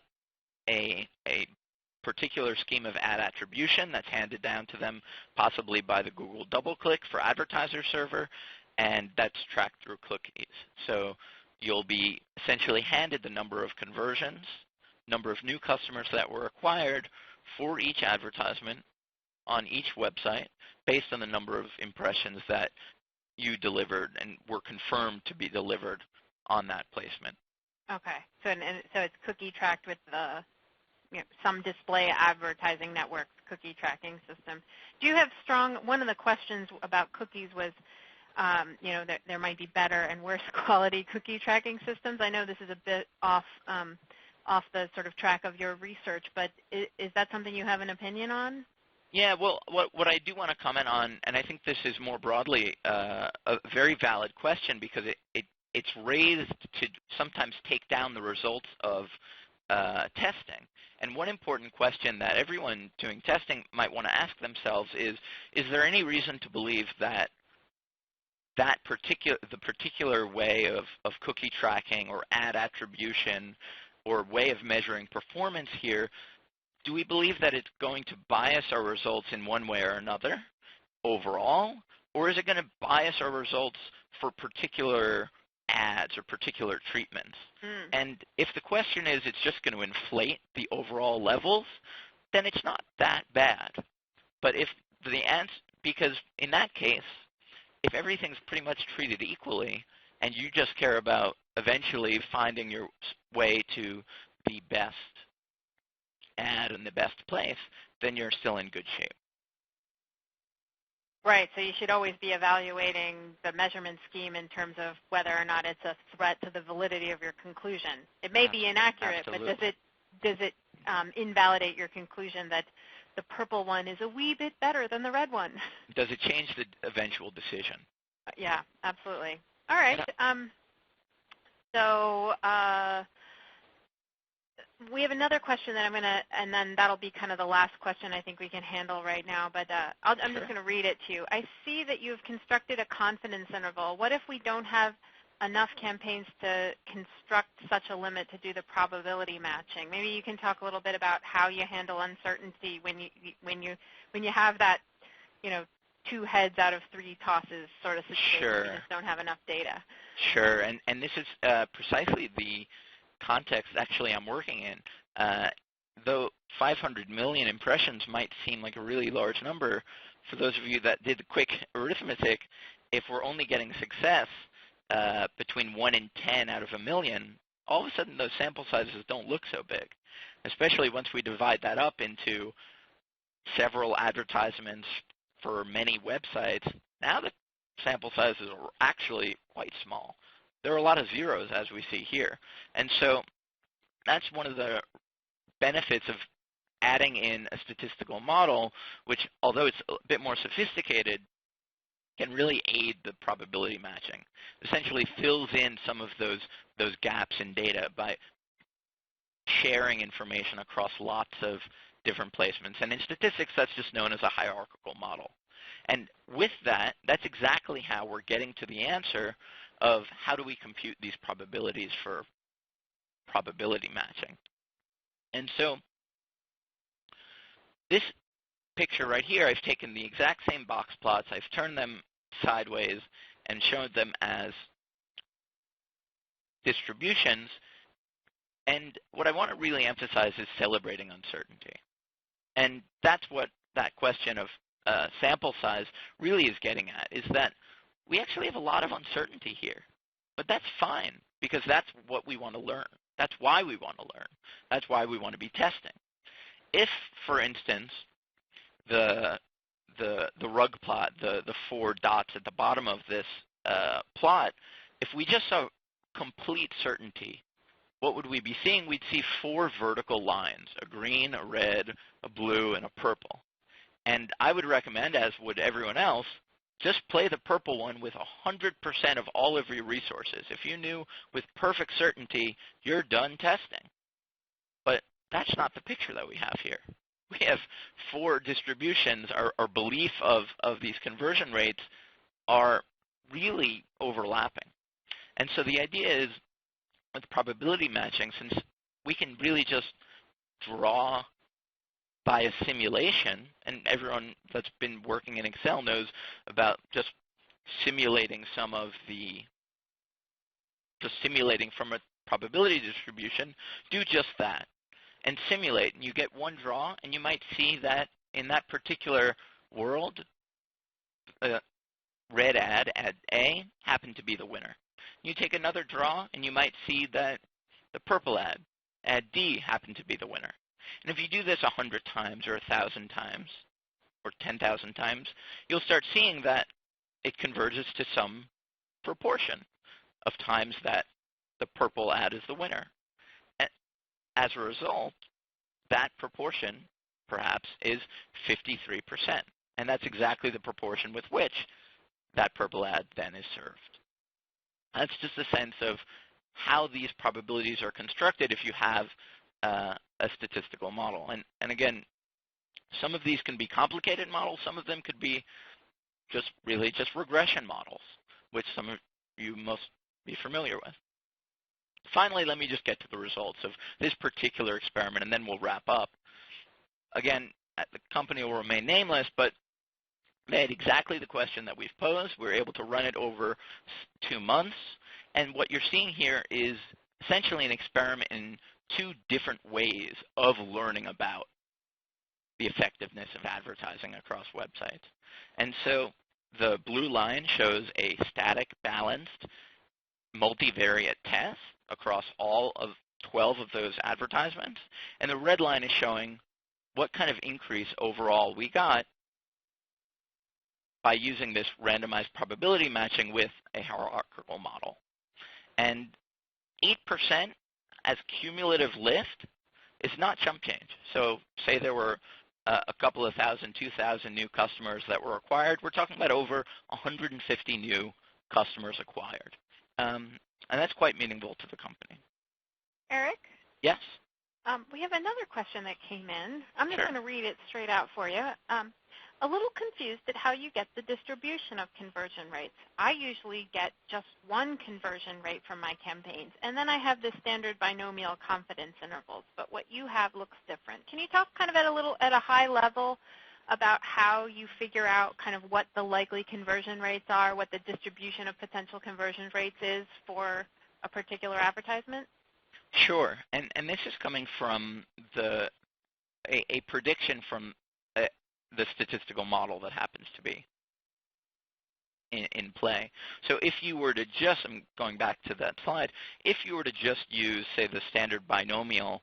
S2: particular scheme of ad attribution that's handed down to them possibly by the Google DoubleClick for advertiser server, and that's tracked through cookies. So you'll be essentially handed the number of conversions, number of new customers that were acquired for each advertisement on each website based on the number of impressions that you delivered and were confirmed to be delivered on that placement.
S1: Okay. So it's cookie tracked with some display advertising network cookie tracking system. Do you have one of the questions about cookies was, there might be better and worse quality cookie tracking systems. I know this is a bit off the sort of track of your research, but is that something you have an opinion on?
S2: Yeah, well, what I do want to comment on, and I think this is more broadly a very valid question because it's raised to sometimes take down the results of testing. And one important question that everyone doing testing might want to ask themselves is there any reason to believe that the particular way of cookie tracking or ad attribution or way of measuring performance here, do we believe that it's going to bias our results in one way or another overall, or is it going to bias our results for particular ads or particular treatments? And if the question is it's just going to inflate the overall levels, then it's not that bad. But if the answer, because in that case, if everything's pretty much treated equally and you just care about eventually finding your way to the best ad in the best place, then you're still in good shape.
S1: Right, so you should always be evaluating the measurement scheme in terms of whether or not it's a threat to the validity of your conclusion. It may be inaccurate,
S2: Absolutely.
S1: But does it invalidate your conclusion that the purple one is a wee bit better than the red one?
S2: Does it change the eventual decision?
S1: Yeah, absolutely. All right. Yeah. We have another question that and then that'll be kind of the last question I think we can handle right now, but I'm just going to read it to you. I see that you've constructed a confidence interval. What if we don't have enough campaigns to construct such a limit to do the probability matching. Maybe you can talk a little bit about how you handle uncertainty when you have that, 2 heads out of 3 tosses sort of situation.
S2: Sure.
S1: You just don't have enough data.
S2: Sure, and this is precisely the context actually I'm working in. Though 500 million impressions might seem like a really large number, for those of you that did the quick arithmetic, if we're only getting success between 1 and 10 out of a million, all of a sudden those sample sizes don't look so big, especially once we divide that up into several advertisements for many websites. Now the sample sizes are actually quite small. There are a lot of zeros, as we see here. And so that's one of the benefits of adding in a statistical model, which, although it's a bit more sophisticated, can really aid the probability matching. Essentially fills in some of those gaps in data by sharing information across lots of different placements. And in statistics, that's just known as a hierarchical model. And with that, that's exactly how we're getting to the answer of how do we compute these probabilities for probability matching. And so this picture right here, I've taken the exact same box plots, I've turned them sideways and shown them as distributions. And what I want to really emphasize is celebrating uncertainty. And that's what that question of sample size really is getting at, is that we actually have a lot of uncertainty here. But that's fine, because that's what we want to learn. That's why we want to learn. That's why we want to be testing. If, for instance, the rug plot, the 4 dots at the bottom of this plot, if we just saw complete certainty, what would we be seeing? We'd see 4 vertical lines, a green, a red, a blue, and a purple. And I would recommend, as would everyone else, just play the purple one with 100% of all of your resources. If you knew with perfect certainty, you're done testing. But that's not the picture that we have here. We have 4 distributions. Our belief of these conversion rates are really overlapping. And so the idea is, with probability matching, since we can really just draw by a simulation, and everyone that's been working in Excel knows about just simulating from a probability distribution, do just that and simulate. And you get one draw, and you might see that in that particular world, red ad A, happened to be the winner. You take another draw, and you might see that the purple ad D, happened to be the winner. And if you do this 100 times or 1,000 times or 10,000 times, you'll start seeing that it converges to some proportion of times that the purple ad is the winner. And as a result, that proportion, perhaps, is 53%. And that's exactly the proportion with which that purple ad then is served. That's just a sense of how these probabilities are constructed if you have a statistical model. And again, some of these can be complicated models. Some of them could be just regression models, which some of you must be familiar with. Finally, let me just get to the results of this particular experiment, and then we'll wrap up. Again, the company will remain nameless, but they had exactly the question that we've posed. We were able to run it over 2 months. And what you're seeing here is essentially an experiment in 2 different ways of learning about the effectiveness of advertising across websites. And so the blue line shows a static, balanced, multivariate test across all of 12 of those advertisements. And the red line is showing what kind of increase overall we got by using this randomized probability matching with a hierarchical model. And 8% as cumulative lift is not chump change. So say there were a couple of 1,000, 2,000 new customers that were acquired. We're talking about over 150 new customers acquired. And that's quite meaningful to the company.
S1: Eric?
S2: Yes?
S1: We have another question that came in. I'm just
S2: Sure.
S1: going to read it straight out for you. a little confused at how you get the distribution of conversion rates. I usually get just one conversion rate from my campaigns, and then I have the standard binomial confidence intervals. But what you have looks different. Can you talk kind of at a high level about how you figure out kind of what the likely conversion rates are, what the distribution of potential conversion rates is for a particular advertisement?
S2: Sure, and this is coming from a prediction from the statistical model that happens to be in play. So if you were to just, I'm going back to that slide, if you were to just use, say, the standard binomial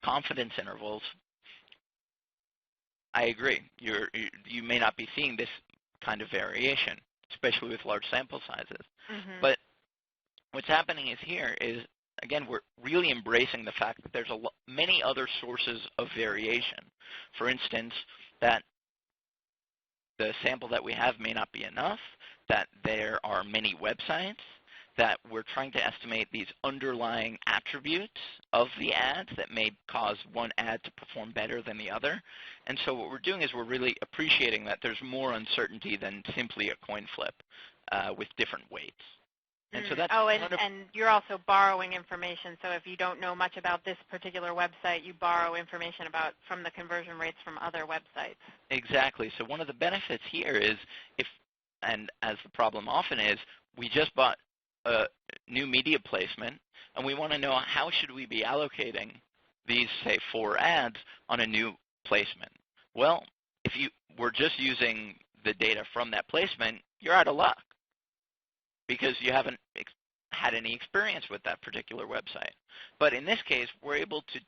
S2: confidence intervals, I agree. You may not be seeing this kind of variation, especially with large sample sizes.
S1: Mm-hmm.
S2: But what's happening here is, again, we're really embracing the fact that there's many other sources of variation. For instance, that the sample that we have may not be enough, that there are many websites, that we're trying to estimate these underlying attributes of the ads that may cause one ad to perform better than the other. And so what we're doing is we're really appreciating that there's more uncertainty than simply a coin flip with different weights. And so that's
S1: and you're also borrowing information. So if you don't know much about this particular website, you borrow information from the conversion rates from other websites.
S2: Exactly. So one of the benefits here is and as the problem often is, we just bought a new media placement, and we want to know how should we be allocating these, say, 4 ads on a new placement. Well, if you were just using the data from that placement, you're out of luck because you haven't had any experience with that particular website. But in this case, we're able to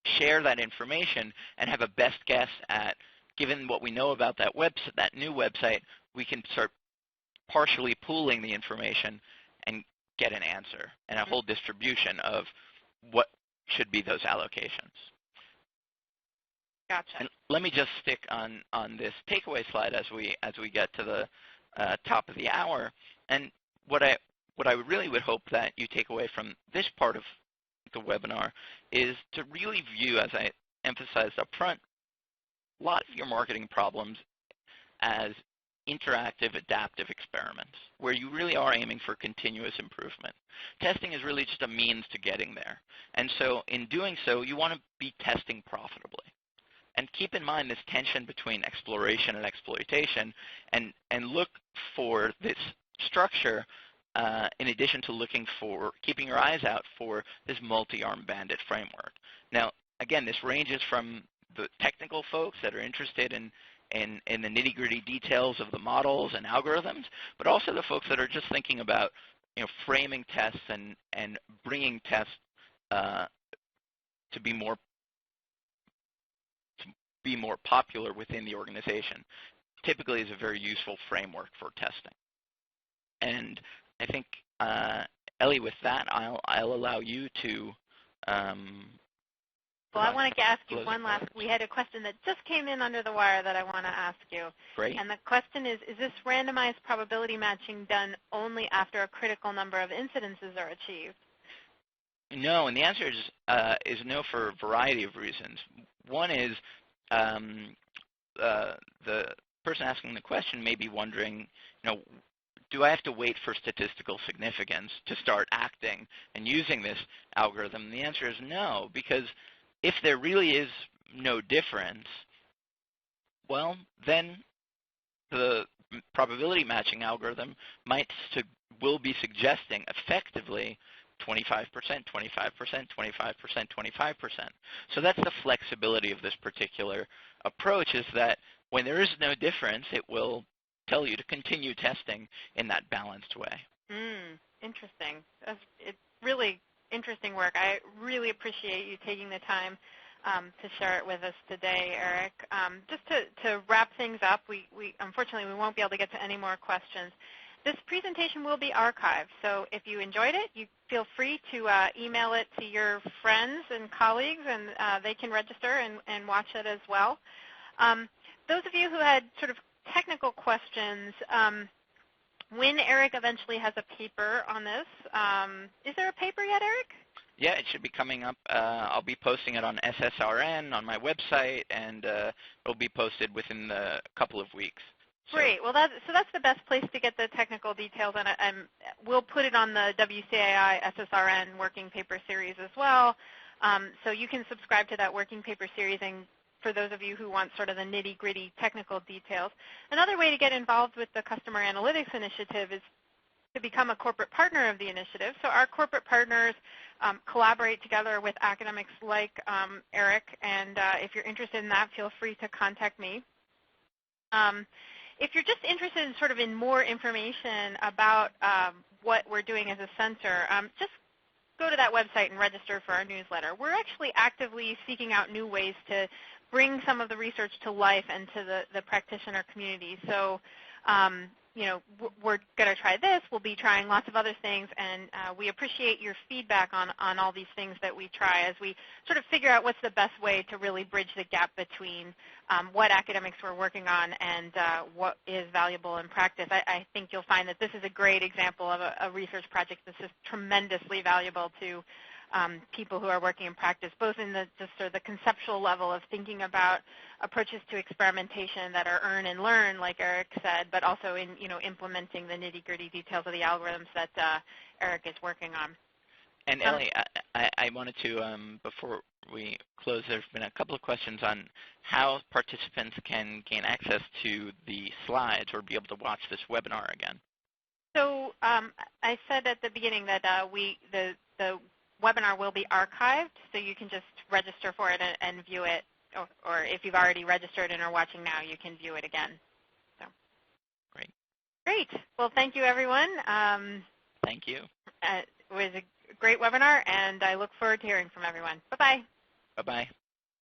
S2: share that information and have a best guess at, given what we know about that new website, we can start partially pooling the information and get an answer and a whole distribution of what should be those allocations.
S1: Gotcha.
S2: And let me just stick on this takeaway slide as we get to the top of the hour. And what I really would hope that you take away from this part of the webinar is to really view, as I emphasized up front, a lot of your marketing problems as interactive, adaptive experiments, where you really are aiming for continuous improvement. Testing is really just a means to getting there. And so in doing so, you want to be testing profitably. And keep in mind this tension between exploration and exploitation, and look for this structure in addition to keeping your eyes out for this multi-armed bandit framework. Now, again, this ranges from the technical folks that are interested in the nitty-gritty details of the models and algorithms, but also the folks that are just thinking about framing tests and bringing tests to be more popular within the organization. Typically is a very useful framework for testing. And I think, Ellie, with that, I'll allow you to
S1: well, I want to ask you one last. We had a question that just came in under the wire that I want to ask you.
S2: Great.
S1: And the question is this randomized probability matching done only after a critical number of incidences are achieved?
S2: No, and the answer is no for a variety of reasons. One is the person asking the question may be wondering, do I have to wait for statistical significance to start acting and using this algorithm? And the answer is no, because if there really is no difference, well, then the probability matching algorithm will be suggesting effectively 25%, 25%, 25%, 25%. So that's the flexibility of this particular approach, is that when there is no difference, it will tell you to continue testing in that balanced way.
S1: Interesting. It's really interesting work. I really appreciate you taking the time to share it with us today, Eric. Just to wrap things up, we unfortunately we won't be able to get to any more questions. This presentation will be archived, so if you enjoyed it, you feel free to email it to your friends and colleagues, and they can register and watch it as well. Those of you who had sort of technical questions, when Eric eventually has a paper on this, is there a paper yet, Eric?
S2: Yeah, it should be coming up. I'll be posting it on SSRN on my website, and it'll be posted within a couple of weeks. So.
S1: Great. Well, that's the best place to get the technical details, and we'll put it on the WCAI SSRN working paper series as well. So you can subscribe to that working paper series, and for those of you who want sort of the nitty-gritty technical details. Another way to get involved with the Customer Analytics Initiative is to become a corporate partner of the initiative. So our corporate partners collaborate together with academics like Eric, and if you're interested in that, feel free to contact me. If you're just interested in sort of in more information about what we're doing as a center, just go to that website and register for our newsletter. We're actually actively seeking out new ways to bring some of the research to life and to the practitioner community. So, you know, we're going to try this. We'll be trying lots of other things, and we appreciate your feedback on all these things that we try as we sort of figure out what's the best way to really bridge the gap between what academics were working on and what is valuable in practice. I think you'll find that this is a great example of a research project that's just tremendously valuable to people who are working in practice, both in the just sort of the conceptual level of thinking about approaches to experimentation that are earn and learn, like Eric said, but also in implementing the nitty-gritty details of the algorithms that Eric is working on.
S2: And Ellie, I wanted to, before we close, there's been a couple of questions on how participants can gain access to the slides or be able to watch this webinar again.
S1: So I said at the beginning that the webinar will be archived, so you can just register for it and view it, or if you've already registered and are watching now, you can view it again. So. Great. Well, thank you, everyone.
S2: Thank you.
S1: It was a great webinar, and I look forward to hearing from everyone. Bye-bye.
S2: Bye-bye.